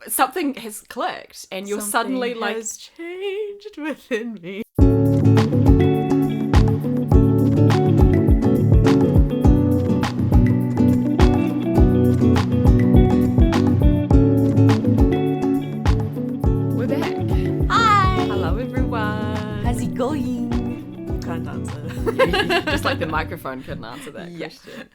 something has clicked and you're suddenly like... has changed within me. We're back. Hi! Hello, everyone. How's it going? You can't answer. Just like the microphone couldn't answer that Yeah. question.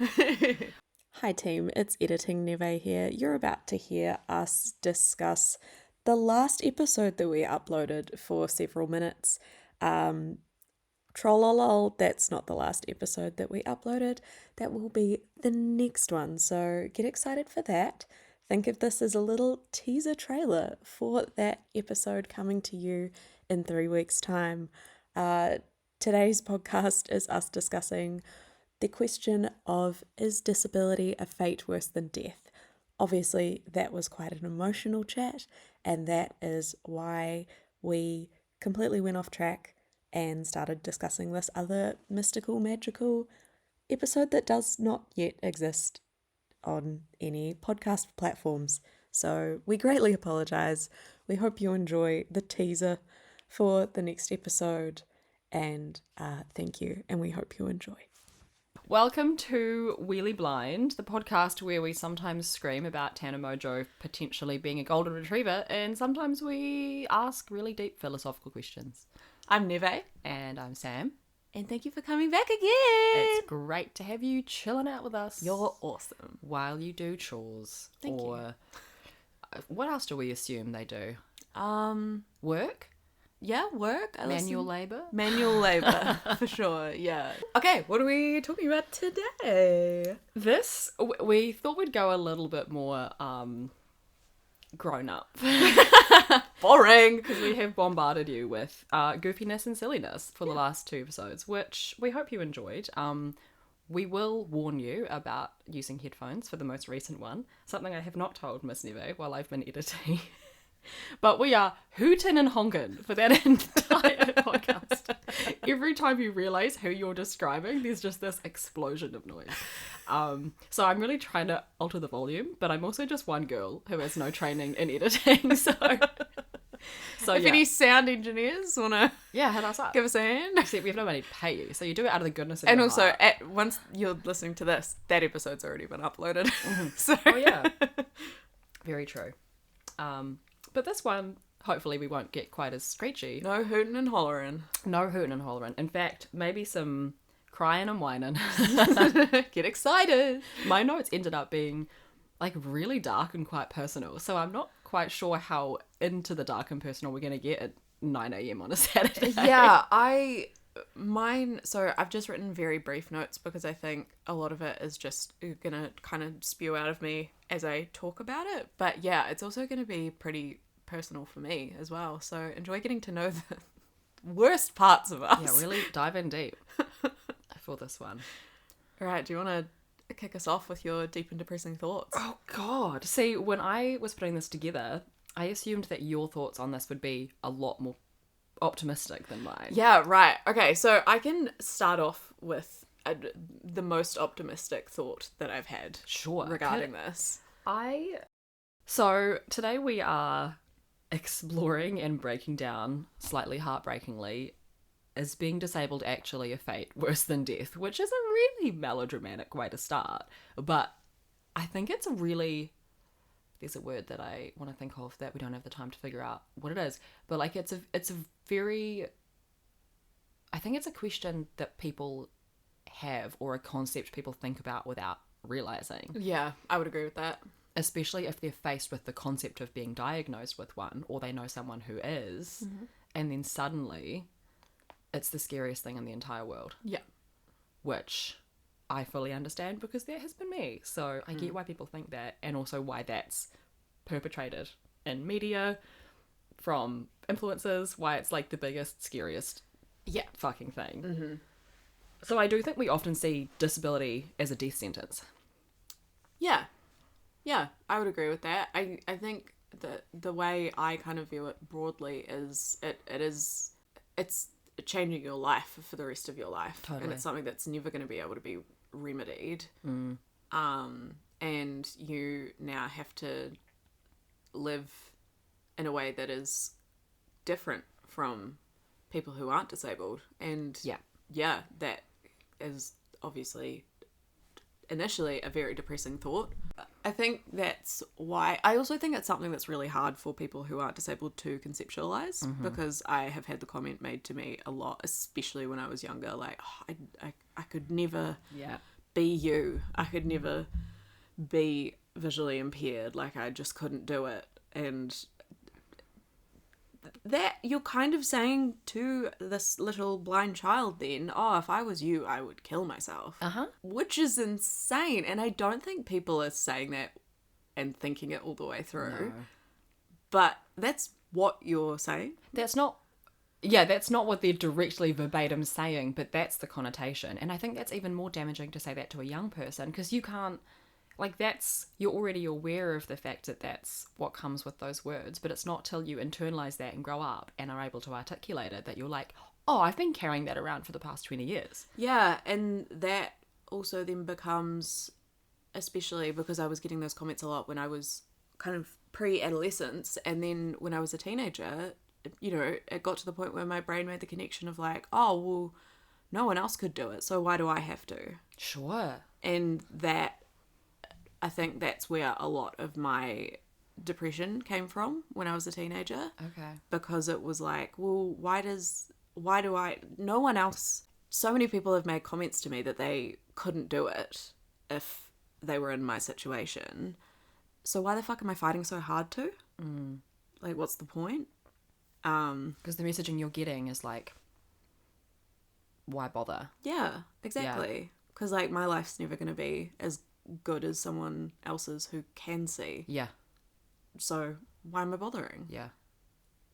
Hi team, it's Editing Neve here. You're about to hear us discuss the last episode that we uploaded for several minutes. Trollolol, that's not the last episode that we uploaded. That will be the next one, so get excited for that. Think of this as a little teaser trailer for that episode coming to you in 3 weeks' time. Today's podcast is us discussing the question of, is disability a fate worse than death? Obviously, that was quite an emotional chat, and that is why we completely went off track and started discussing this other mystical, magical episode that does not yet exist on any podcast platforms. So we greatly apologise. We hope you enjoy the teaser for the next episode, and thank you, and we hope you enjoy. Welcome to Wheelie Blind, the podcast where we sometimes scream about Tana Mojo potentially being a golden retriever, and sometimes we ask really deep philosophical questions. I'm Neve. And I'm Sam. And thank you for coming back again. It's great to have you chilling out with us. You're awesome. While you do chores. Thank you. What else do we assume they do? Work? Yeah, work. Manual labour? Manual labour, for sure, yeah. Okay, what are we talking about today? We thought we'd go a little bit more grown up. Boring. Because we have bombarded you with goofiness and silliness for the last 2 episodes, which we hope you enjoyed. We will warn you about using headphones for the most recent one, something I have not told Miss Neve while I've been editing. But we are hootin' and honkin' for that entire podcast. Every time you realise who you're describing, there's just this explosion of noise. So I'm really trying to alter the volume, but I'm also just one girl who has no training in editing. So If any sound engineers want to hit us up. give us a hand. Except we have no money to pay you, so you do it out of the goodness of And your also, heart. once you're listening to this, that episode's already been uploaded. So Oh yeah, very true. But this one, hopefully we won't get quite as screechy. no hootin' and hollering. No hootin' and hollering. In fact, maybe some crying and whining. Get excited. My notes ended up being like really dark and quite personal, so I'm not quite sure how into the dark and personal we're going to get at 9 a.m. on a Saturday. Yeah, so I've just written very brief notes because I think a lot of it is just gonna kind of spew out of me as I talk about it. But yeah, it's also gonna be pretty personal for me as well. So enjoy getting to know the worst parts of us. Yeah, really dive in deep for this one. All right, do you want to kick us off with your deep and depressing thoughts? Oh God. See, when I was putting this together, I assumed that your thoughts on this would be a lot more optimistic than mine. Yeah, right. Okay, so I can start off with the most optimistic thought that I've had regarding this. So today we are exploring and breaking down, slightly heartbreakingly, is being disabled actually a fate worse than death, which is a really melodramatic way to start. But I think it's there's a word that I want to think of that we don't have the time to figure out what it is. But like it's a very, I think it's a question that people have, or a concept people think about without realizing. Yeah, I would agree with that. Especially if they're faced with the concept of being diagnosed with one, or they know someone who is, and then suddenly it's the scariest thing in the entire world. Yeah. Which I fully understand because that has been me. So I get why people think that, and also why that's perpetrated in media from influencers, why it's like the biggest, scariest fucking thing. Mm-hmm. So I do think we often see disability as a death sentence. Yeah. Yeah, I would agree with that. I think that the way I kind of view it broadly is it's changing your life for the rest of your life. Totally. And it's something that's never going to be able to be remedied. And you now have to live in a way that is different from people who aren't disabled. And yeah, that is obviously initially a very depressing thought. I think that's why I also think it's something that's really hard for people who aren't disabled to conceptualize, because I have had the comment made to me a lot, especially when I was younger, like, oh, I could never be you. I could never be visually impaired. Like, I just couldn't do it. And that you're kind of saying to this little blind child then, oh, if I was you, I would kill myself. Which is insane. And I don't think people are saying that and thinking it all the way through. No. But that's what you're saying. That's not what they're directly verbatim saying, but that's the connotation. And I think that's even more damaging to say that to a young person, because you can't, like, you're already aware of the fact that that's what comes with those words, but it's not till you internalize that and grow up and are able to articulate it that you're like, oh, I've been carrying that around for the past 20 years. Yeah, and that also then becomes, especially because I was getting those comments a lot when I was kind of pre-adolescence, and then when I was a teenager, you know, it got to the point where my brain made the connection of like, oh, well, no one else could do it, so why do I have to? Sure. And that, I think that's where a lot of my depression came from when I was a teenager. Okay. Because it was like, well, no one else, so many people have made comments to me that they couldn't do it if they were in my situation. So why the fuck am I fighting so hard to? Like, what's the point? Because the messaging you're getting is like, why bother? Yeah, exactly. Because like, my life's never going to be as good as someone else's who can see. Yeah. So why am I bothering? Yeah.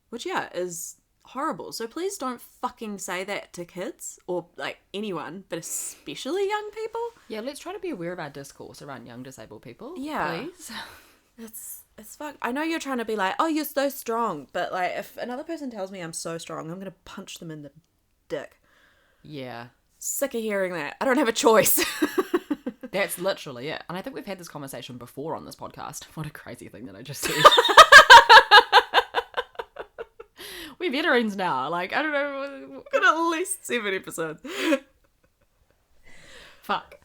Which, is horrible. So please don't fucking say that to kids or like anyone, but especially young people. Yeah, let's try to be aware of our discourse around young disabled people. Yeah. Please. It's fuck. I know you're trying to be like, oh, you're so strong, but like, if another person tells me I'm so strong, I'm gonna punch them in the dick. Yeah. Sick of hearing that. I don't have a choice. That's literally it. And I think we've had this conversation before on this podcast. What a crazy thing that I just said. We're veterans now. Like, I don't know. We've got at least 7 episodes. Fuck.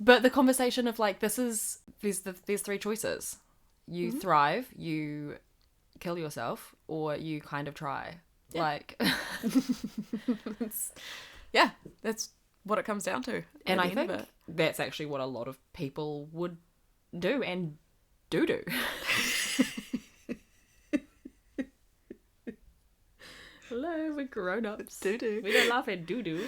But the conversation of like, there's 3 choices. You thrive, you kill yourself, or you kind of try. Yeah. Like, that's what it comes down to. And I think that's actually what a lot of people would do and do. Hello, we're grown-ups. Do. We don't laugh at do.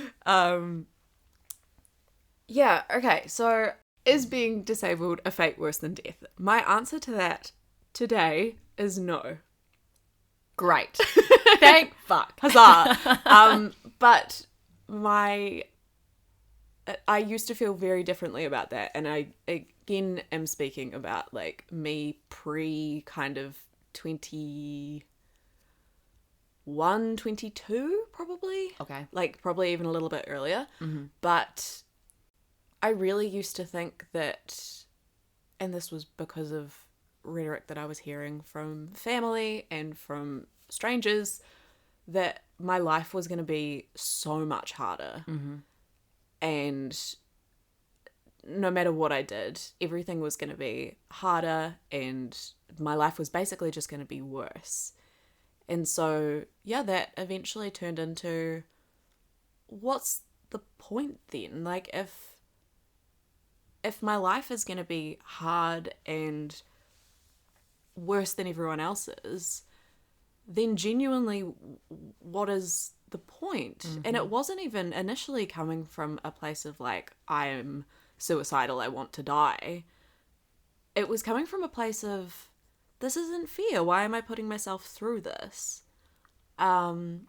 Yeah, okay, so is being disabled a fate worse than death? My answer to that today is no. Great. Thank fuck. Huzzah. But I used to feel very differently about that, and I again am speaking about like me pre kind of 21, 22 probably. Okay. Like probably even a little bit earlier. Mm-hmm. But I really used to think that, and this was because of rhetoric that I was hearing from family and from strangers, that my life was going to be so much harder. Mm-hmm. And no matter what I did, everything was going to be harder, and my life was basically just going to be worse. And so, that eventually turned into, what's the point then? Like, if my life is going to be hard and worse than everyone else's, then genuinely, what is the point? Mm-hmm. And it wasn't even initially coming from a place of like, I am suicidal, I want to die. It was coming from a place of, this isn't fair. Why am I putting myself through this? And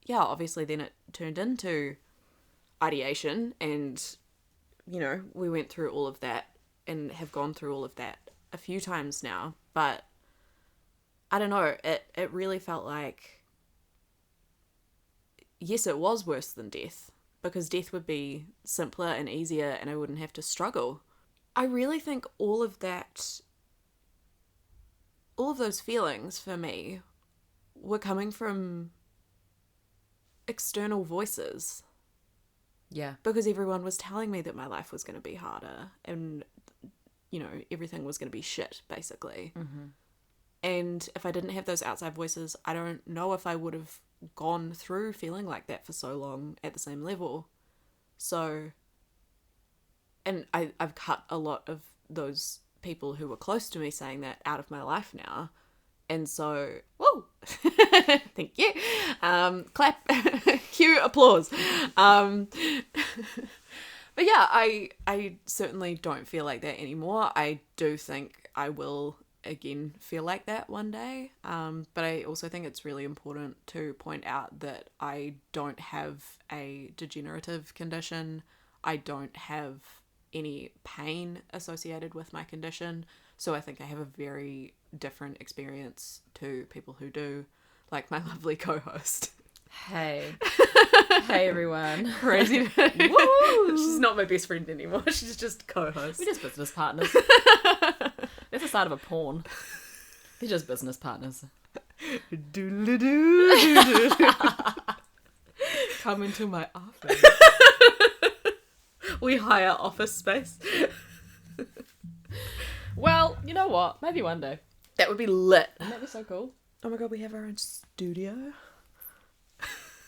obviously then it turned into ideation, and we went through all of that and have gone through all of that a few times now. But I don't know, it really felt like, yes, it was worse than death, because death would be simpler and easier and I wouldn't have to struggle. I really think all of that of those feelings for me were coming from external voices. Yeah. Because everyone was telling me that my life was going to be harder and, you know, everything was going to be shit, basically. Mm-hmm. And if I didn't have those outside voices, I don't know if I would have gone through feeling like that for so long at the same level. So, and I've cut a lot of those people who were close to me saying that out of my life now. And so, whoa, thank you. Clap, cue applause. But yeah, I certainly don't feel like that anymore. I do think I will again feel like that one day. But I also think it's really important to point out that I don't have a degenerative condition. I don't have any pain associated with my condition. So I think I have a very different experience to people who do, like my lovely co-host. Hey. Hey, everyone. Crazy. Woo! She's not my best friend anymore. She's just co-host. We're just business partners. That's the start of a porn. They're just business partners. Doodle-doo. Come into my office. We hire office space. Well, you know what? Maybe one day. That would be lit. Wouldn't that be so cool? Oh my god, we have our own studio.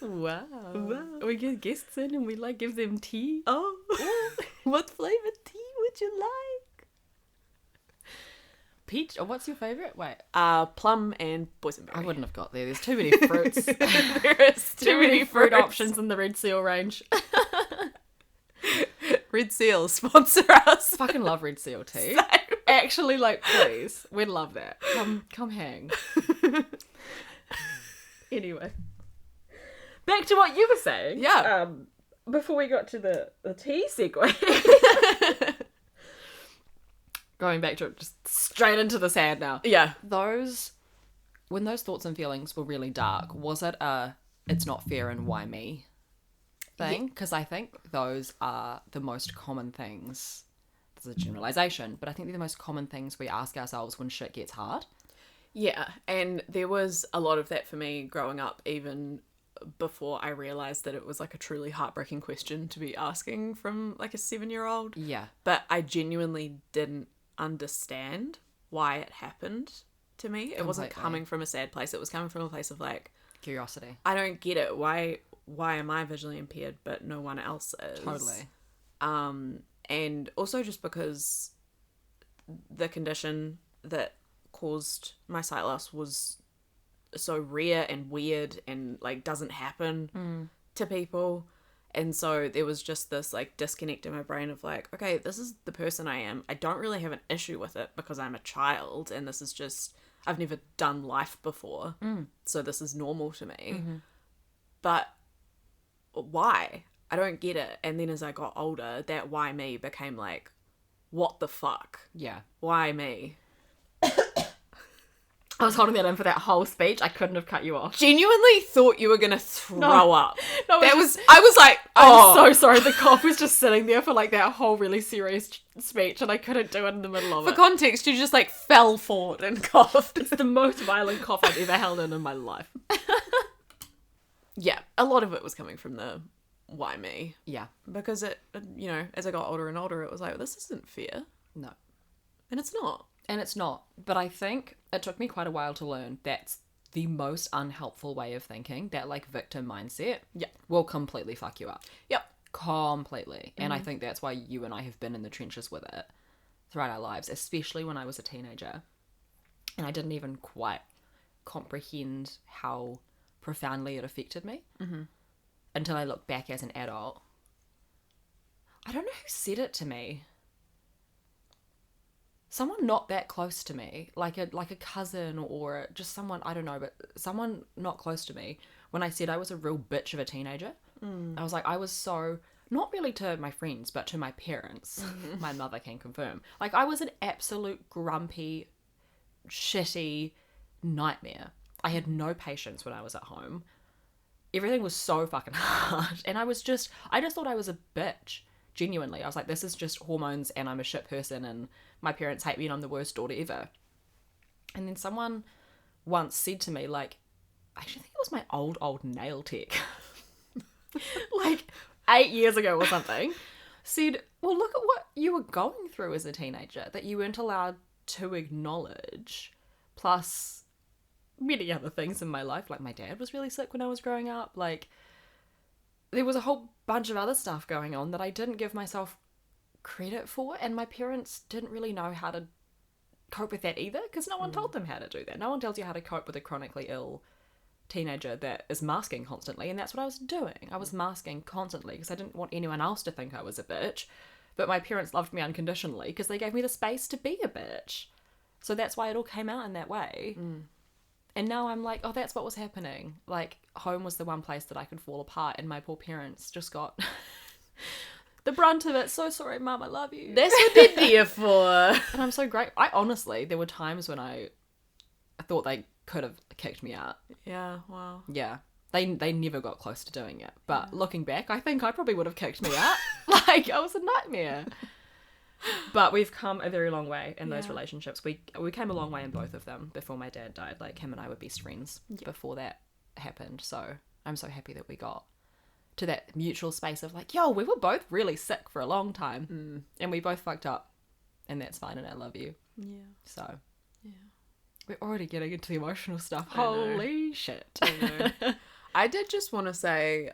Wow. Wow. We get guests in and we like give them tea. Oh. What flavour tea would you like? Peach? Or what's your favourite? Wait. Plum and boysenberry. I wouldn't have got there. There's too many fruits. There is too many fruit options in the Red Seal range. Red Seal, sponsor us. Fucking love Red Seal tea. So- Actually, like, please. We'd love that. Come hang. Anyway. Back to what you were saying. Yeah. Before we got to the tea segue. Going back to it, just straight into the sad now. Yeah. When those thoughts and feelings were really dark, was it a it's not fair and why me thing? Because I think those are the most common things. This is a generalization, but I think they're the most common things we ask ourselves when shit gets hard. Yeah, and there was a lot of that for me growing up, even before I realised that it was like a truly heartbreaking question to be asking from like a 7-year-old. Yeah. But I genuinely didn't understand why it happened to me. It wasn't Completely. coming from a sad place. It was coming from a place of like, Curiosity. I don't get it. Why am I visually impaired but no one else is? Totally. And also just because the condition that caused my sight loss was so rare and weird and like doesn't happen to people. And so there was just this like disconnect in my brain of like, okay, this is the person I am. I don't really have an issue with it because I'm a child and this is just, I've never done life before. So this is normal to me. But why? I don't get it. And then as I got older, that why me became like, what the fuck? Yeah. Why me? I was holding that in for that whole speech. I couldn't have cut you off. Genuinely thought you were gonna throw up. No, That was I was like, oh, I'm so sorry. The cough was just sitting there for like that whole really serious speech and I couldn't do it in the middle of for it. context, you just like fell forward and coughed. It's the most violent cough I've ever held in my life. Yeah, a lot of it was coming from the why me? Yeah. Because it, you know, as I got older and older, it was like, this isn't fair. No. And it's not. And it's not. But I think it took me quite a while to learn that's the most unhelpful way of thinking. That like victim mindset will completely fuck you up. Yep. Completely. And I think that's why you and I have been in the trenches with it throughout our lives, especially when I was a teenager. And I didn't even quite comprehend how profoundly it affected me until I look back as an adult. I don't know who said it to me. Someone not that close to me, like a cousin or just someone, I don't know, but someone not close to me, when I said I was a real bitch of a teenager. I was like, I was so, not really to my friends, but to my parents. My mother can confirm. Like, I was an absolute grumpy, shitty nightmare. I had no patience when I was at home. Everything was so fucking hard. And I just thought I was a bitch. Genuinely. I was like, this is just hormones and I'm a shit person and my parents hate me and I'm the worst daughter ever. And then someone once said to me, like, I actually think it was my old nail tech, like 8 years ago or something, said, well, look at what you were going through as a teenager that you weren't allowed to acknowledge, plus many other things in my life. Like, my dad was really sick when I was growing up. Like, there was a whole bunch of other stuff going on that I didn't give myself credit for, and my parents didn't really know how to cope with that either, because no one told them how to do that. No one tells you how to cope with a chronically ill teenager that is masking constantly, and that's what I was doing. I was masking constantly because I didn't want anyone else to think I was a bitch, but my parents loved me unconditionally because they gave me the space to be a bitch. So that's why it all came out in that way. And now I'm like, oh, that's what was happening. Like, home was the one place that I could fall apart, and my poor parents just got the brunt of it. So sorry, Mum, I love you. That's what they're there for. And I'm so great. I honestly, there were times when I thought they could have kicked me out. Yeah, wow. Yeah. They never got close to doing it. But looking back, I think I probably would have kicked me out. Like, I was a nightmare. But we've come a very long way in those relationships. We came a long way in both of them before my dad died. Like, him and I were best friends before that happened. So I'm so happy that we got to that mutual space of like, yo, we were both really sick for a long time. And we both fucked up. And that's fine, and I love you. Yeah. So, Yeah. we're already getting into the emotional stuff. I know. Holy shit. I know. I did just want to say,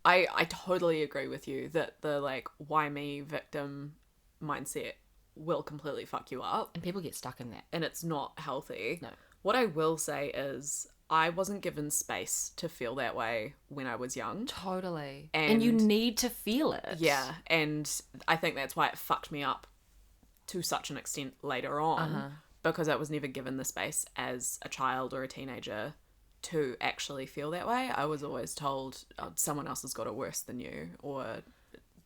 I totally agree with you that the, like, why me victim mindset will completely fuck you up. And people get stuck in that. And it's not healthy. No. What I will say is, I wasn't given space to feel that way when I was young. Totally. And And you need to feel it. Yeah, and I think that's why it fucked me up to such an extent later on, because I was never given the space as a child or a teenager to actually feel that way. I was always told, oh, someone else has got it worse than you, or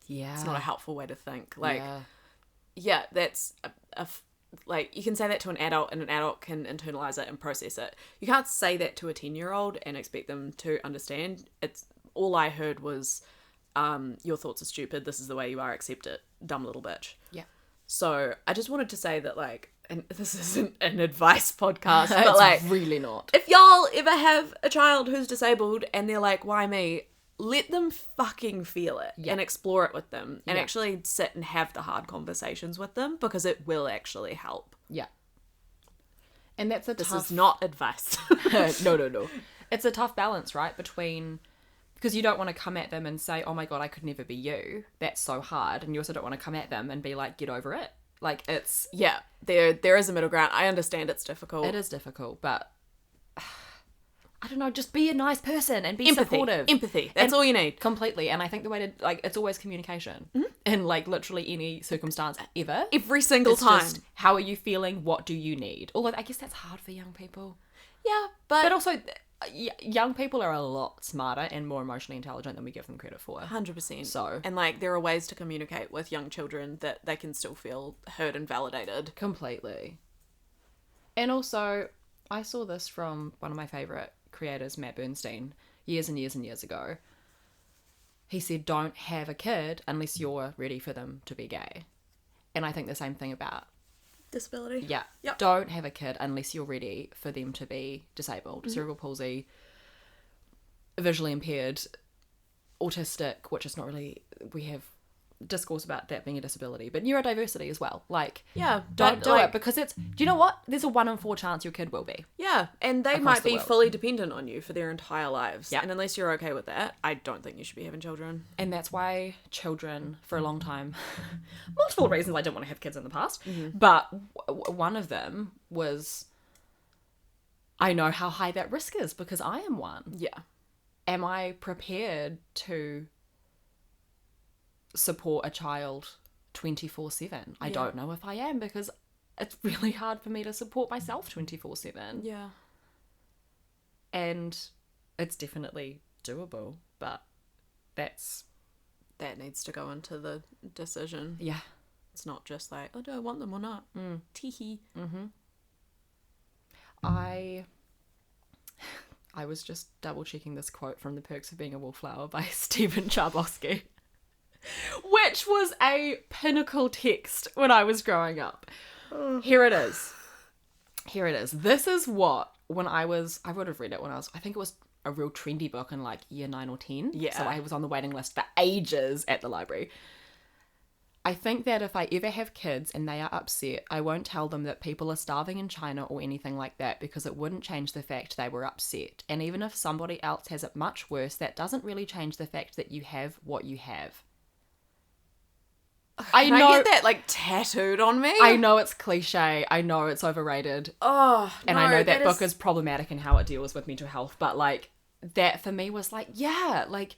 Yeah. it's not a helpful way to think. Like, yeah. that's like, you can say that to an adult, and an adult can internalize it and process it. You can't say that to a 10-year-old and expect them to understand. It's all I heard was, your thoughts are stupid, this is the way you are, accept it, dumb little bitch. Yeah. So I just wanted to say that, like, and this isn't an advice podcast, but It's like, really not. if y'all ever have a child who's disabled and they're like, why me? Let them fucking feel it and explore it with them, and actually sit and have the hard conversations with them, because it will actually help. Yeah. And that's a This tough... is not advice. No. It's a tough balance, right? Between... Because you don't want to come at them and say, oh my God, I could never be you. That's so hard. And you also don't want to come at them and be like, get over it. Like, it's... Yeah, there is a middle ground. I understand it's difficult. It is difficult, but... I don't know, just be a nice person and be Empathy. supportive. Empathy. That's all you need. Completely. And I think the way to, like, it's always communication. In, like, literally any circumstance ever. Every single It's time. just, how are you feeling? What do you need? Although, I guess that's hard for young people. Yeah, but But also, young people are a lot smarter and more emotionally intelligent than we give them credit for. 100%. So. And, like, there are ways to communicate with young children that they can still feel heard and validated. Completely. And also, I saw this from one of my favourite creators, Matt Bernstein, years and years and years ago. He said, don't have a kid unless you're ready for them to be gay. And I think the same thing about... Disability. Yeah. Yep. Don't have a kid unless you're ready for them to be disabled. Cerebral palsy, visually impaired, autistic, which is not really... We have discourse about that being a disability, but neurodiversity as well. Like, Yeah, don't but, do like, it, because it's... Do you know what? There's a 1 in 4 chance your kid will be. Yeah, and they Across might the be world. fully dependent on you for their entire lives. Yeah. And unless you're okay with that, I don't think you should be having children. And that's why children, for a long time, multiple reasons I didn't want to have kids in the past, but one of them was, I know how high that risk is because I am one. Yeah. Am I prepared to support a child 24/7? I don't know if I am, because it's really hard for me to support myself 24/7. Yeah. And it's definitely doable, but That needs to go into the decision. yeah. It's not just like, oh, do I want them or not? Teehee. I was just double checking this quote from The Perks of Being a Wallflower by Stephen Chbosky, which was a pinnacle text when I was growing up. Here it is. Here it is. This is what, I would have read it when I think it was a real trendy book in like year 9 or 10. Yeah. So I was on the waiting list for ages at the library. I think that if I ever have kids and they are upset, I won't tell them that people are starving in China or anything like that, because it wouldn't change the fact they were upset. And even if somebody else has it much worse, that doesn't really change the fact that you have what you have. I get that like tattooed on me. I know it's cliche. I know it's overrated. Oh, And no, I know that book is problematic in how it deals with mental health. But like that for me was like, yeah, like,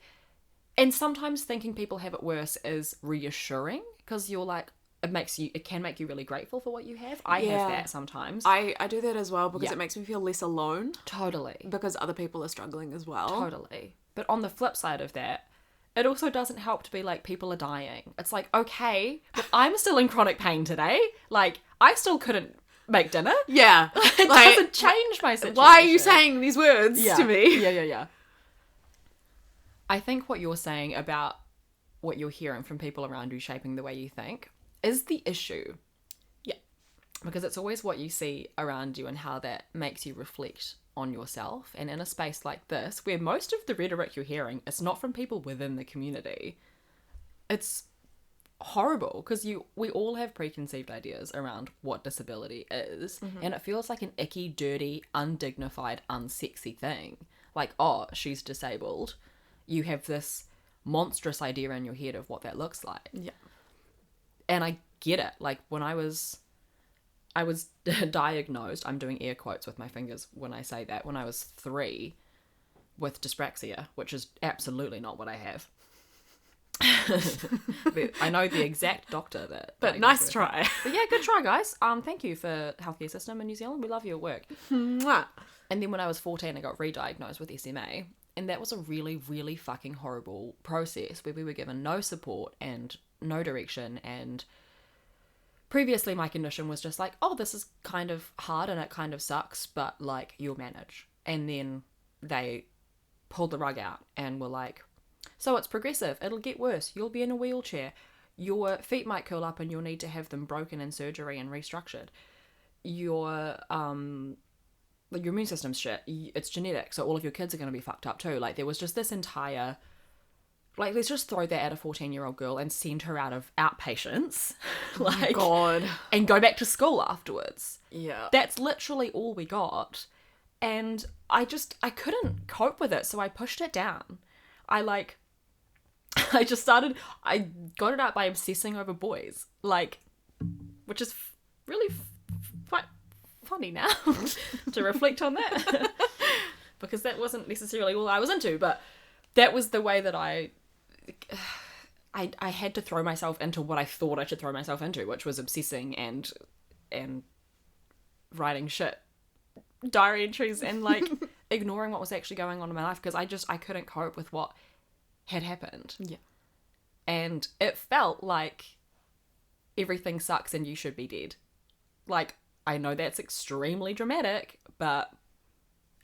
and sometimes thinking people have it worse is reassuring, because you're like, it can make you really grateful for what you have. I have that sometimes. I do that as well, because it makes me feel less alone. Totally. Because other people are struggling as well. Totally. But on the flip side of that, it also doesn't help to be like, people are dying. It's like, okay, but I'm still in chronic pain today. Like, I still couldn't make dinner. Yeah. It doesn't change my situation. Why are you saying these words to me? Yeah. I think what you're saying about what you're hearing from people around you shaping the way you think is the issue. Yeah. Because it's always what you see around you and how that makes you reflect on yourself. And in a space like this, where most of the rhetoric you're hearing is not from people within the community, it's horrible, because we all have preconceived ideas around what disability is, and it feels like an icky, dirty, undignified, unsexy thing. Like, oh, she's disabled. You have this monstrous idea in your head of what that looks like. Yeah. And I get it. Like, when I was diagnosed, I'm doing air quotes with my fingers when I say that, when I was 3 with dyspraxia, which is absolutely not what I have. I know the exact doctor that. But nice try. But yeah, good try, guys. Thank you for healthcare system in New Zealand. We love you at work. Mwah. And then when I was 14, I got re-diagnosed with SMA. And that was a really, really fucking horrible process, where we were given no support and no direction. And previously my condition was just like, oh, this is kind of hard and it kind of sucks, but like, you'll manage. And then they pulled the rug out and were like, so it's progressive, it'll get worse, you'll be in a wheelchair, your feet might curl up and you'll need to have them broken in surgery and restructured, your immune system's shit, it's genetic, so all of your kids are going to be fucked up too. Like, there was just this entire, like, let's just throw that at a 14-year-old girl and send her out of outpatients, like, God, and go back to school afterwards. Yeah. That's literally all we got. And I couldn't cope with it, so I pushed it down. I got it out by obsessing over boys, like, which is really quite funny now to reflect on that, because that wasn't necessarily all I was into, but that was the way that I had to throw myself into what I thought I should throw myself into, which was obsessing and writing shit diary entries and like ignoring what was actually going on in my life, because I couldn't cope with what had happened. Yeah. And it felt like everything sucks and you should be dead. Like, I know that's extremely dramatic, but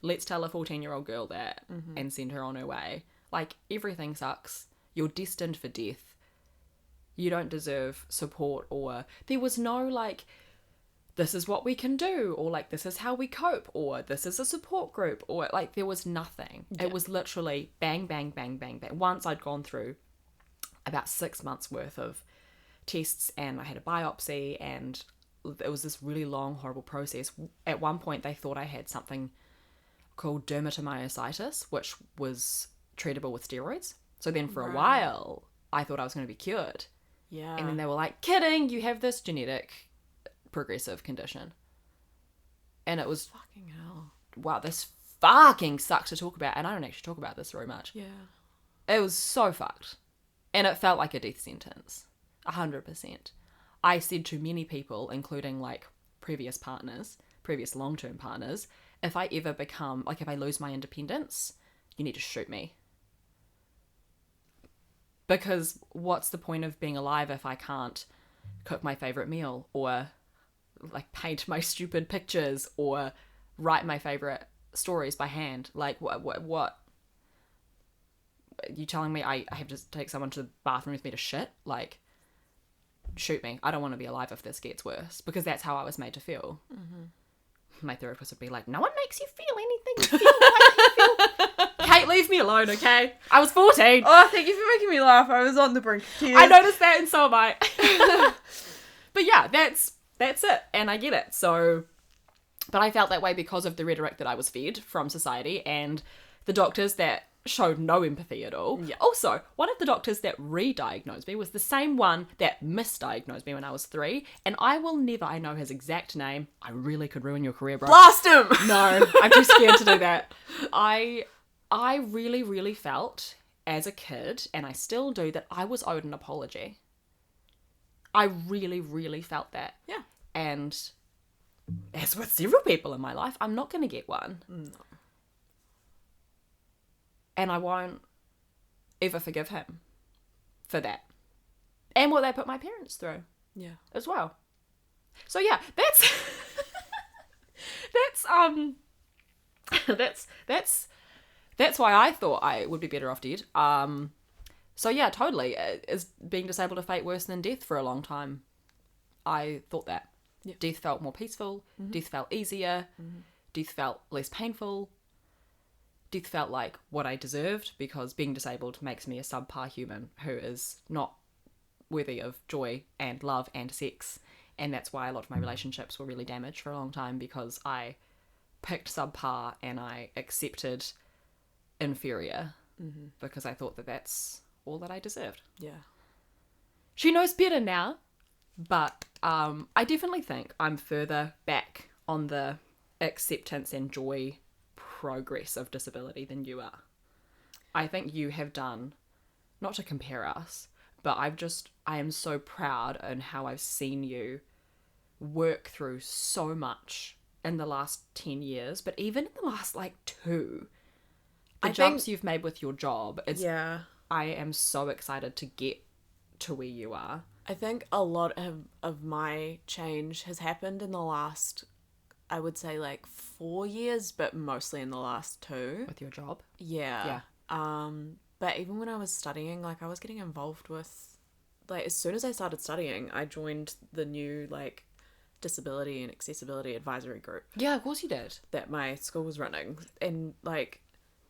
let's tell a 14-year-old girl that and send her on her way. Like, everything sucks. You're destined for death. You don't deserve support, or there was no like, this is what we can do, or like, this is how we cope, or this is a support group, or like, there was nothing. Yeah. It was literally bang, bang, bang, bang, bang. Once I'd gone through about 6 months worth of tests and I had a biopsy, and it was this really long, horrible process. At one point, they thought I had something called dermatomyositis, which was treatable with steroids. So then for a while, I thought I was going to be cured. Yeah. And then they were like, kidding, you have this genetic progressive condition. And it was, fucking hell. Wow, this fucking sucks to talk about. And I don't actually talk about this very much. Yeah. It was so fucked. And it felt like a death sentence. 100%. I said to many people, including like previous long-term partners, if I ever become, like, if I lose my independence, you need to shoot me. Because what's the point of being alive if I can't cook my favorite meal, or like paint my stupid pictures, or write my favorite stories by hand? Like, what? You telling me I have to take someone to the bathroom with me to shit? Like, shoot me. I don't want to be alive if this gets worse, because that's how I was made to feel. my therapist would be like, no one makes you feel anything. You feel what you feel. Kate, leave me alone, okay? I was 14. Oh, thank you for making me laugh. I was on the brink of tears. I noticed that, and so am I. But yeah, that's it, and I get it. So, but I felt that way because of the rhetoric that I was fed from society and the doctors that showed no empathy at all. Yeah. Also, one of the doctors that re-diagnosed me was the same one that misdiagnosed me when I was 3, and I will never, I know his exact name. I really could ruin your career, bro. Blast him! No, I'm too scared to do that. I really, really felt as a kid, and I still do, that I was owed an apology. I really, really felt that. Yeah. And as with several people in my life, I'm not going to get one. No. And I won't ever forgive him for that. And what they put my parents through. Yeah. As well. So yeah, that's that's why I thought I would be better off dead. So yeah, totally. Is being disabled a fate worse than death for a long time? I thought that. Yeah. Death felt more peaceful. Death felt easier. Death felt less painful. Death felt like what I deserved, because being disabled makes me a subpar human who is not worthy of joy and love and sex. And that's why a lot of my relationships were really damaged for a long time, because I picked subpar and I accepted inferior because I thought that that's all that I deserved. Yeah. She knows better now, but I definitely think I'm further back on the acceptance and joy progress of disability than you are. I think you have done, not to compare us, but I am so proud in how I've seen you work through so much in the last 10 years, but even in the last 2, the jumps you've made with your job, I am so excited to get to where you are. I think a lot of my change has happened in the last, I would say 4 years, but mostly in the last 2. With your job? Yeah. But even when I was studying, I was getting involved with, as soon as I started studying, I joined the new, disability and accessibility advisory group. Yeah, of course you did. That my school was running. And,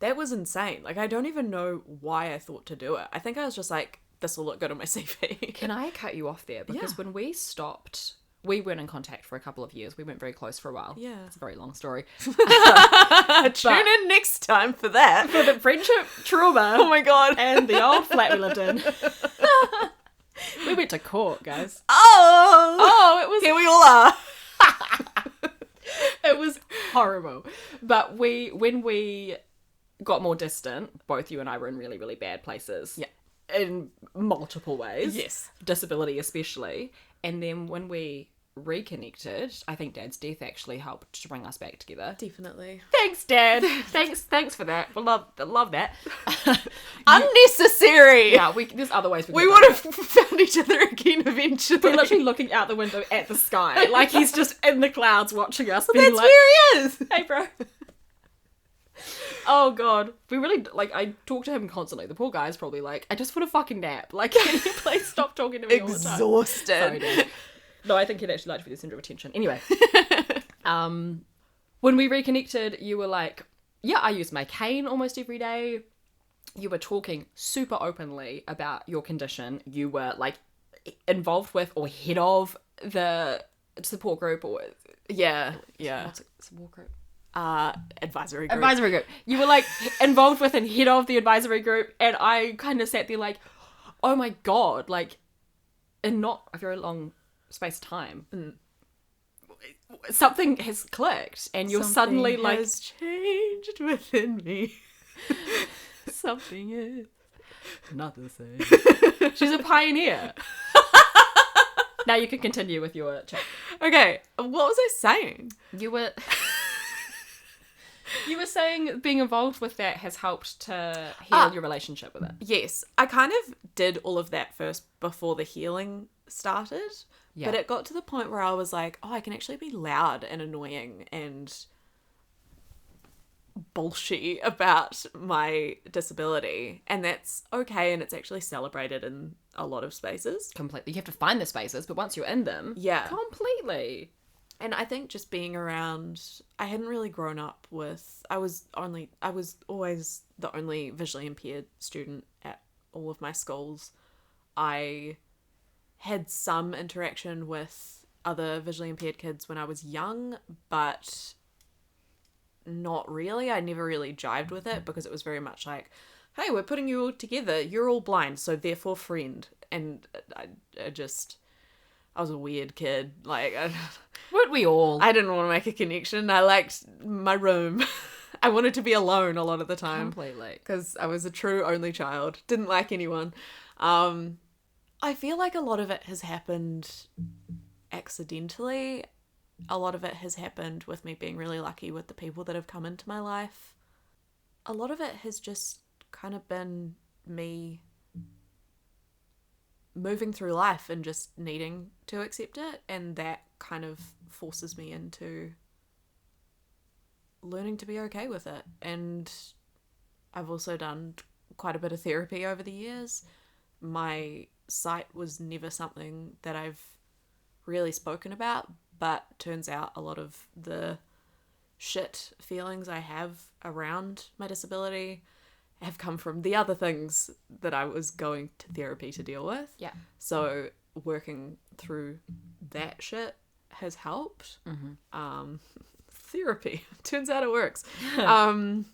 that was insane. I don't even know why I thought to do it. I think I was just this will look good on my CV. Can I cut you off there? Because when we stopped, we weren't in contact for a couple of years. We weren't very close for a while. Yeah. It's a very long story. Tune in next time for that. For the friendship trauma. Oh my God. And the old flat we lived in. We went to court, guys. Oh, it was... Here we all are. It was horrible. But when we got more distant, both you and I were in really, really bad places. Yeah. In multiple ways. Yes. Disability especially. And then when we reconnected, I think Dad's death actually helped to bring us back together. Definitely. Thanks, Dad. Thanks for that. We love that. Unnecessary. Yeah, there's other ways we would have found each other again eventually. We're literally looking out the window at the sky. He's just in the clouds watching us. Well, that's where he is. Hey, bro. Oh, God. We really, I talk to him constantly. The poor guy's probably I just want a fucking nap. Can you please stop talking to me all the time? Exhausted. Sorry, Dad. No, I think he'd actually like to be the centre of attention. Anyway. When we reconnected, you were yeah, I use my cane almost every day. You were talking super openly about your condition. You were, involved with or head of the support group or... Yeah. What's it? Support group? Advisory group. Advisory group. You were involved with and head of the advisory group, and I kind of sat there oh my God, in not a very long space of time, something has clicked, and you're suddenly has changed within me. Something is not the same. She's a pioneer. Now you can continue with your chat. Okay, what was I saying? You were saying being involved with that has helped to heal your relationship with it. Yes. I kind of did all of that first before the healing started. Yeah. But it got to the point where I was oh, I can actually be loud and annoying and bullshit about my disability. And that's okay, and it's actually celebrated in a lot of spaces. Completely. You have to find the spaces, but once you're in them... Yeah. Completely. And I think just being around, I hadn't really grown up with, I was always the only visually impaired student at all of my schools. I had some interaction with other visually impaired kids when I was young, but not really. I never really jived with it because it was very much like, hey, we're putting you all together. You're all blind, so therefore friend. And I was a weird kid. Like, Weren't we all? I didn't want to make a connection. I liked my room. I wanted to be alone a lot of the time. Completely. Because I was a true only child. Didn't like anyone. I feel like a lot of it has happened accidentally. A lot of it has happened with me being really lucky with the people that have come into my life. A lot of it has just kind of been me moving through life and just needing to accept it, and that kind of forces me into learning to be okay with it. And I've also done quite a bit of therapy over the years. My sight was never something that I've really spoken about, but turns out a lot of the shit feelings I have around my disability have come from the other things that I was going to therapy to deal with. Yeah. So working through that shit has helped. Therapy. Turns out it works. But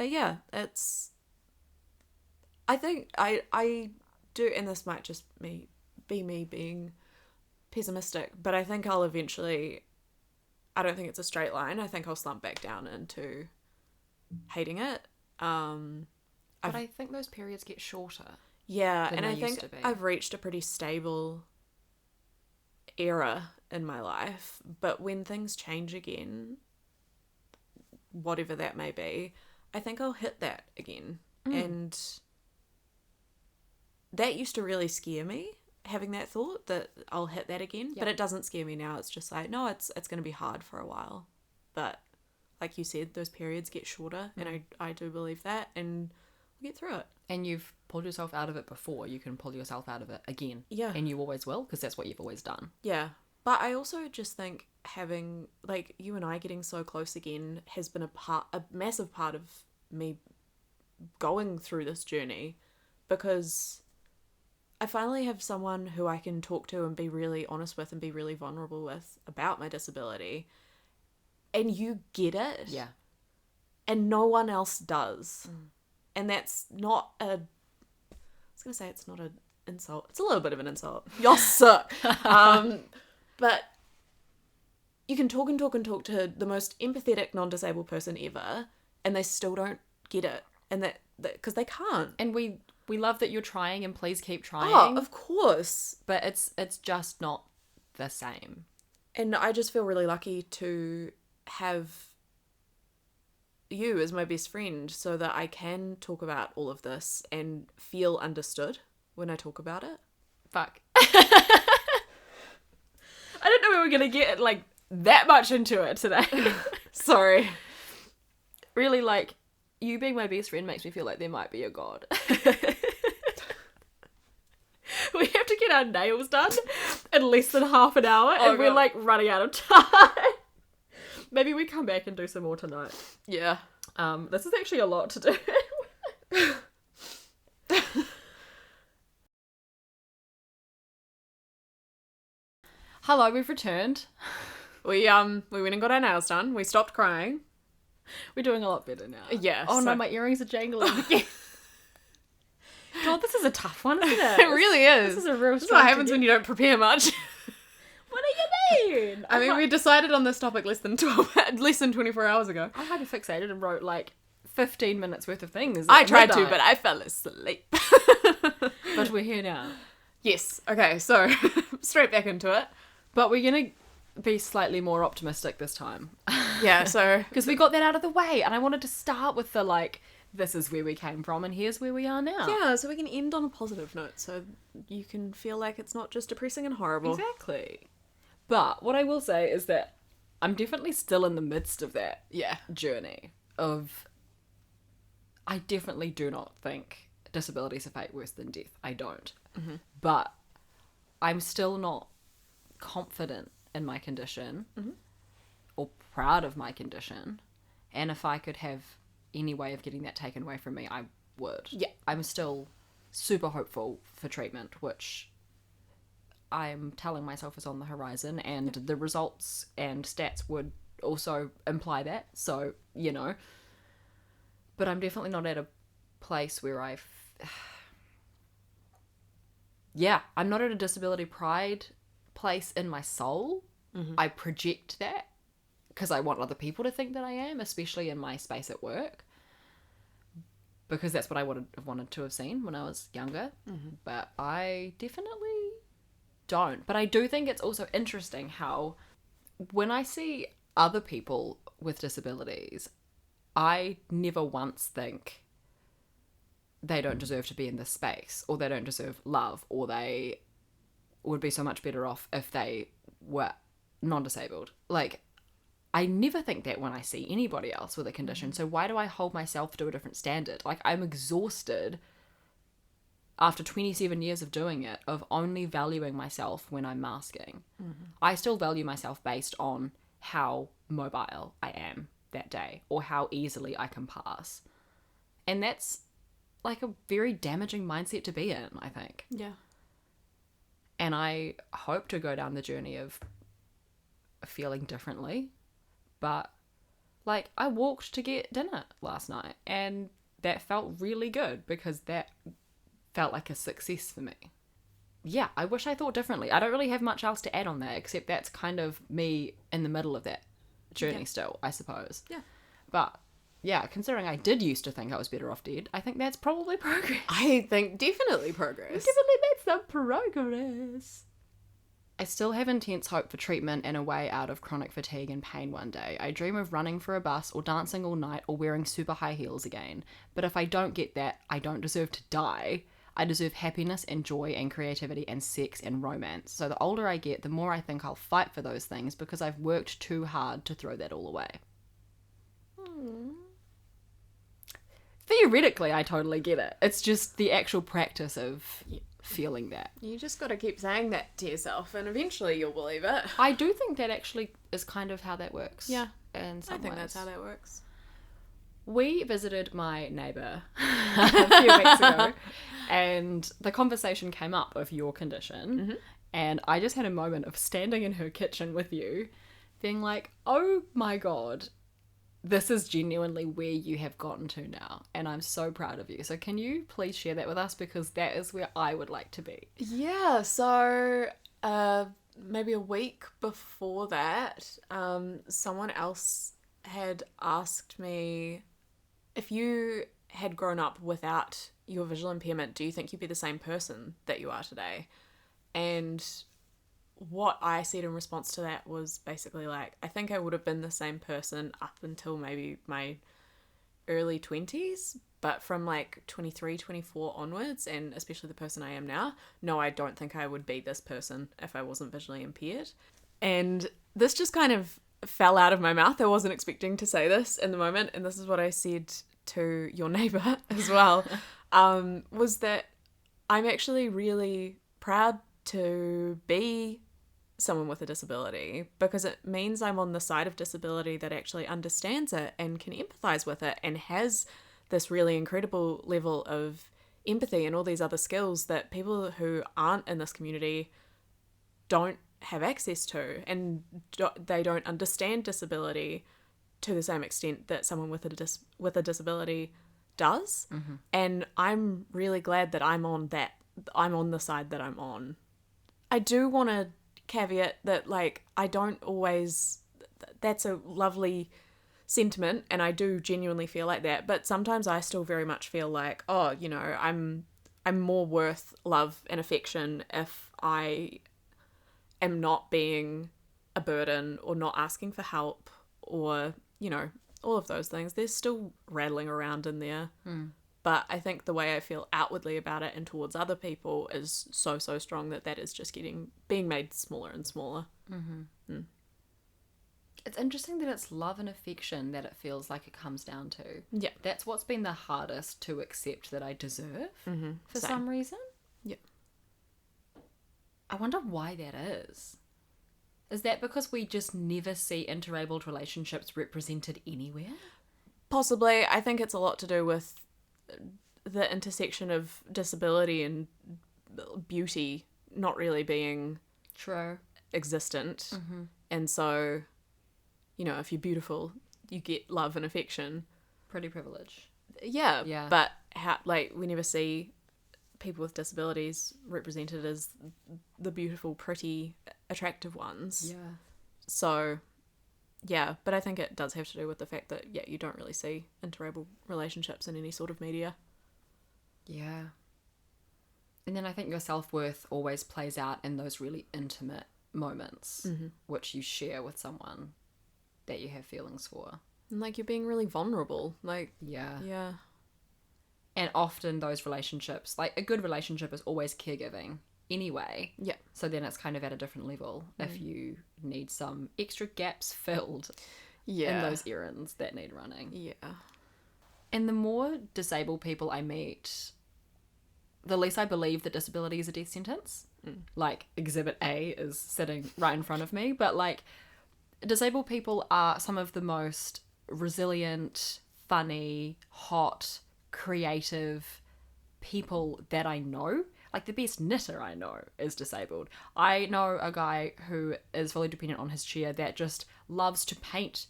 yeah, I think I do, and this might just be me being pessimistic, but I think I'll eventually, I don't think it's a straight line. I think I'll slump back down into hating it. But I think those periods get shorter. Yeah, than and they I used think to be. I've reached a pretty stable era in my life, but when things change again, whatever that may be, I think I'll hit that again. And that used to really scare me, having that thought that I'll hit that again. But it doesn't scare me now. It's just like, no, it's going to be hard for a while. But like you said, those periods get shorter, and I do believe that, and we'll get through it. And you've pulled yourself out of it before. You can pull yourself out of it again. Yeah. And you always will, because that's what you've always done. Yeah. But I also just think having, like, you and I getting so close again has been a massive part of me going through this journey, because I finally have someone who I can talk to and be really honest with and be really vulnerable with about my disability. And you get it. Yeah. And no one else does. And that's not I was going to say it's not an insult. It's a little bit of an insult. Y'all suck. But you can talk and talk and talk to the most empathetic non-disabled person ever, and they still don't get it. And that because they can't. And we love that you're trying, and please keep trying. Oh, of course. But it's just not the same. And I just feel really lucky to have you as my best friend, so that I can talk about all of this and feel understood when I talk about it. Fuck. I didn't know we were going to get like that much into it today. Sorry. Really, like, you being my best friend makes me feel like there might be a god. We have to get our nails done in less than half an hour, and we're like running out of time. Maybe we come back and do some more tonight. Yeah. This is actually a lot to do. Hello, we've returned. We went and got our nails done. We stopped crying. We're doing a lot better now. Yeah. Oh no, my earrings are jangling again. God, this is a tough one, isn't it? It really is. This is a real. This is what happens when you don't prepare much. What do you mean? I mean, we decided on this topic less than 24 hours ago. I kind of fixated and wrote like 15 minutes worth of things. I tried to, but I fell asleep. But we're here now. Yes. Okay, so straight back into it. But we're going to be slightly more optimistic this time. Yeah, so... Because we got that out of the way, and I wanted to start with the, like, this is where we came from, and here's where we are now. Yeah, so we can end on a positive note, so you can feel like it's not just depressing and horrible. Exactly. But what I will say is that I'm definitely still in the midst of that journey of... I definitely do not think disability is a fate worse than death. I don't. Mm-hmm. But I'm still not confident in my condition or proud of my condition. And if I could have any way of getting that taken away from me, I would. Yeah. I'm still super hopeful for treatment, which I'm telling myself is on the horizon, and the results and stats would also imply that. So, you know. But I'm definitely not at a place where I'm not at a disability pride place in my soul. I project that because I want other people to think that I am, especially in my space at work, because that's what I would have wanted to have seen when I was younger. But I definitely don't. But I do think it's also interesting how when I see other people with disabilities, I never once think they don't deserve to be in this space, or they don't deserve love, or they would be so much better off if they were non-disabled. Like, I never think that when I see anybody else with a condition. So why do I hold myself to a different standard? Like, I'm exhausted after 27 years of doing it, of only valuing myself when I'm masking. I still value myself based on how mobile I am that day, or how easily I can pass. And that's like a very damaging mindset to be in, I think. Yeah. And I hope to go down the journey of feeling differently. But, like, I walked to get dinner last night, and that felt really good because that felt like a success for me. Yeah, I wish I thought differently. I don't really have much else to add on that, except that's kind of me in the middle of that journey still, I suppose. Yeah. But, yeah, considering I did used to think I was better off dead, I think that's probably progress. I think definitely progress. Definitely made some progress. I still have intense hope for treatment and a way out of chronic fatigue and pain one day. I dream of running for a bus or dancing all night or wearing super high heels again. But if I don't get that, I don't deserve to die. I deserve happiness and joy and creativity and sex and romance. So the older I get, the more I think I'll fight for those things because I've worked too hard to throw that all away. Theoretically, I totally get it. It's just the actual practice of feeling that. You just got to keep saying that to yourself, and eventually you'll believe it. I do think that actually is kind of how that works. Yeah. In some I think ways. that's how that works. We visited my neighbour a few weeks ago, and the conversation came up of your condition, and I just had a moment of standing in her kitchen with you, being like, oh my god, this is genuinely where you have gotten to now, and I'm so proud of you. So can you please share that with us, because that is where I would like to be. Yeah, so maybe a week before that, someone else had asked me, if you had grown up without your visual impairment, do you think you'd be the same person that you are today? And what I said in response to that was basically like, I think I would have been the same person up until maybe my early 20s, but from like 23, 24 onwards, and especially the person I am now, no, I don't think I would be this person if I wasn't visually impaired. And this just kind of fell out of my mouth. I wasn't expecting to say this in the moment, and this is what I said to your neighbour as well, was that I'm actually really proud to be someone with a disability, because it means I'm on the side of disability that actually understands it and can empathise with it and has this really incredible level of empathy and all these other skills that people who aren't in this community don't have access to, and they don't understand disability to the same extent that someone with a disability does. And I'm really glad that I'm on the side that I'm on. I do want to caveat that, like, I don't always, that's a lovely sentiment, and I do genuinely feel like that, but sometimes I still very much feel like, oh, you know, I'm more worth love and affection if I am not being a burden or not asking for help, or, you know, all of those things. They're still rattling around in there. But I think the way I feel outwardly about it and towards other people is so strong that is just being made smaller and smaller. It's interesting that it's love and affection that it feels like it comes down to. Yeah. That's what's been the hardest to accept that I deserve for Same. some reason. Yeah. I wonder why that is. Is that because we just never see interabled relationships represented anywhere? Possibly. I think it's a lot to do with the intersection of disability and beauty not really being True. existent. Mm-hmm. And so, you know, if you're beautiful, you get love and affection. Pretty privilege. Yeah. Yeah. But we never see people with disabilities represented as the beautiful, pretty, attractive ones. Yeah. So, yeah, but I think it does have to do with the fact that, you don't really see interable relationships in any sort of media. Yeah. And then I think your self-worth always plays out in those really intimate moments, which you share with someone that you have feelings for. And, like, you're being really vulnerable. Like, Yeah. yeah. And often those relationships, like a good relationship is always caregiving anyway. Yeah. So then it's kind of at a different level if you need some extra gaps filled in those errands that need running. Yeah. And the more disabled people I meet, the less I believe that disability is a death sentence. Like, Exhibit A is sitting right in front of me. But, like, disabled people are some of the most resilient, funny, hot, creative people that I know. Like, the best knitter I know is disabled. I know a guy who is fully dependent on his chair that just loves to paint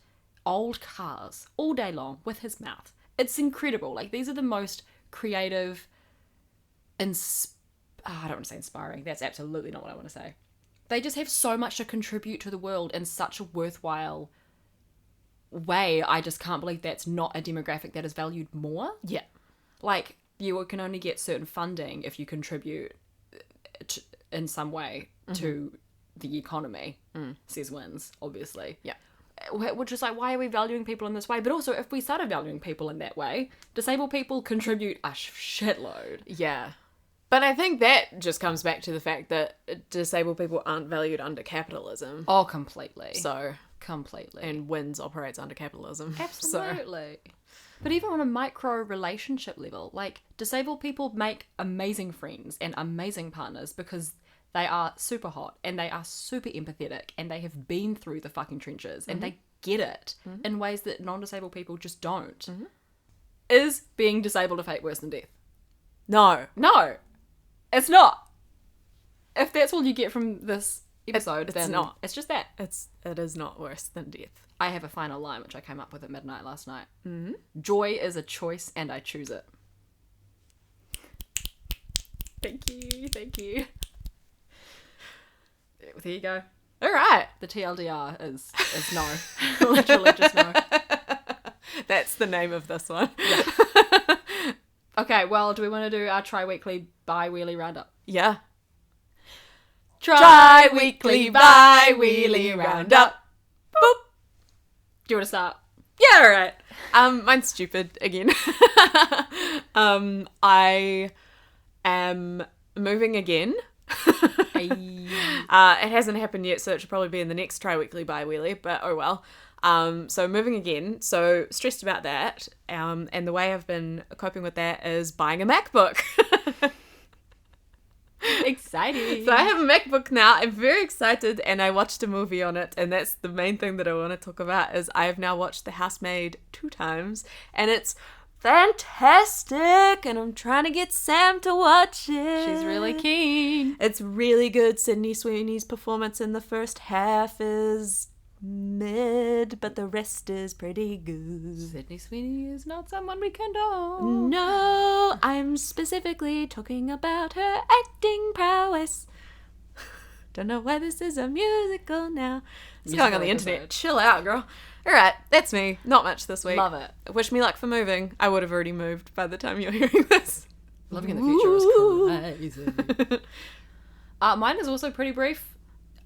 old cars all day long with his mouth. It's incredible. Like, these are the most creative, I don't want to say inspiring. That's absolutely not what I want to say. They just have so much to contribute to the world in such a worthwhile way. I just can't believe that's not a demographic that is valued more. Yeah. Like, you can only get certain funding if you contribute in some way to the economy, says Wins, obviously. Yeah. Which is like, why are we valuing people in this way? But also, if we started valuing people in that way, disabled people contribute a shitload. Yeah. But I think that just comes back to the fact that disabled people aren't valued under capitalism. Oh, completely. So, completely. and Wins operates under capitalism. Absolutely. So. But even on a micro relationship level, like, disabled people make amazing friends and amazing partners because they are super hot and they are super empathetic and they have been through the fucking trenches and they get it in ways that non-disabled people just don't. Is being disabled a fate worse than death? No. No, it's not. If that's all you get from this episode, it's then not. It's just that. It is not worse than death. I have a final line which I came up with at midnight last night. Joy is a choice and I choose it. Thank you. There you go. All right. The TLDR is no. Literally just no. That's the name of this one. Yeah. Okay, well, do we want to do our tri-weekly bi-wheelie roundup? Yeah. Tri-weekly bi-wheelie roundup. Boop. Do you want to start? Yeah, all right. Mine's stupid again. I am moving again. It hasn't happened yet, so it should probably be in the next tri-weekly bi-wheelie, but oh well. So moving again, so stressed about that, and the way I've been coping with that is buying a MacBook. Exciting. So I have a MacBook now. I'm very excited, and I watched a movie on it, and that's the main thing that I want to talk about is I have now watched The Housemaid 2 times, and it's fantastic, and I'm trying to get Sam to watch it. She's really keen. It's really good. Sydney Sweeney's performance in the first half is mid, but the rest is pretty good. Sydney Sweeney is not someone we condone. No, I'm specifically talking about her acting prowess. Don't know why this is a musical now. It's going on the internet. Chill out, girl. All right, that's me. Not much this week. Love it. Wish me luck for moving. I would have already moved by the time you're hearing this. Living in the future is crazy. Mine is also pretty brief.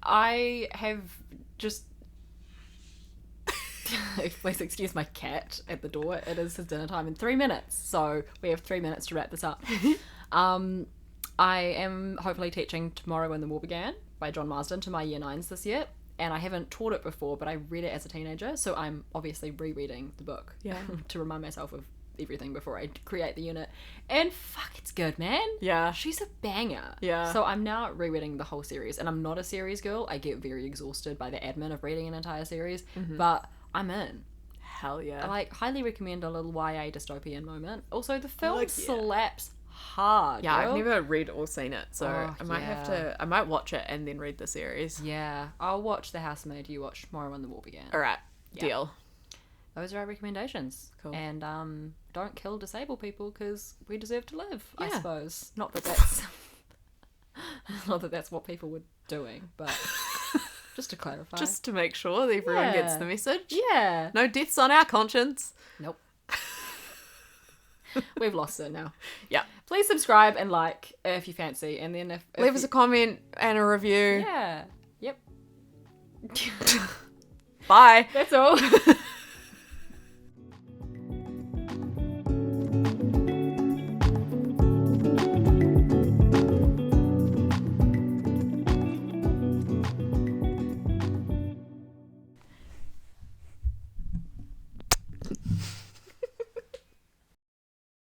I have just... Please excuse my cat at the door. It is his dinner time in 3 minutes, so we have 3 minutes to wrap this up. I am hopefully teaching Tomorrow When the War Began by John Marsden to my year 9s this year, and I haven't taught it before, but I read it as a teenager, so I'm obviously rereading the book Yeah. to remind myself of everything before I create the unit. And fuck, it's good, man. Yeah. She's a banger. Yeah. So I'm now rereading the whole series, and I'm not a series girl. I get very exhausted by the admin of reading an entire series, but I'm in. Hell yeah. I highly recommend a little YA dystopian moment. Also, the film Like, yeah. slaps hard. Yeah, girl. I've never read or seen it, so Oh, I might have to. I might watch it and then read the series. Yeah, I'll watch The Housemaid. You watch Tomorrow When the War Began. All right, Yeah. deal. Those are our recommendations. Cool. And don't kill disabled people because we deserve to live. I Yeah. suppose. Not that that's not that that's what people were doing, but just to clarify. Just to make sure that everyone gets the message. Yeah. No deaths on our conscience. Nope. We've lost it now. Yeah. Please subscribe and like if you fancy, and then if Leave us a comment and a review. yeah. Yep. Bye. That's all.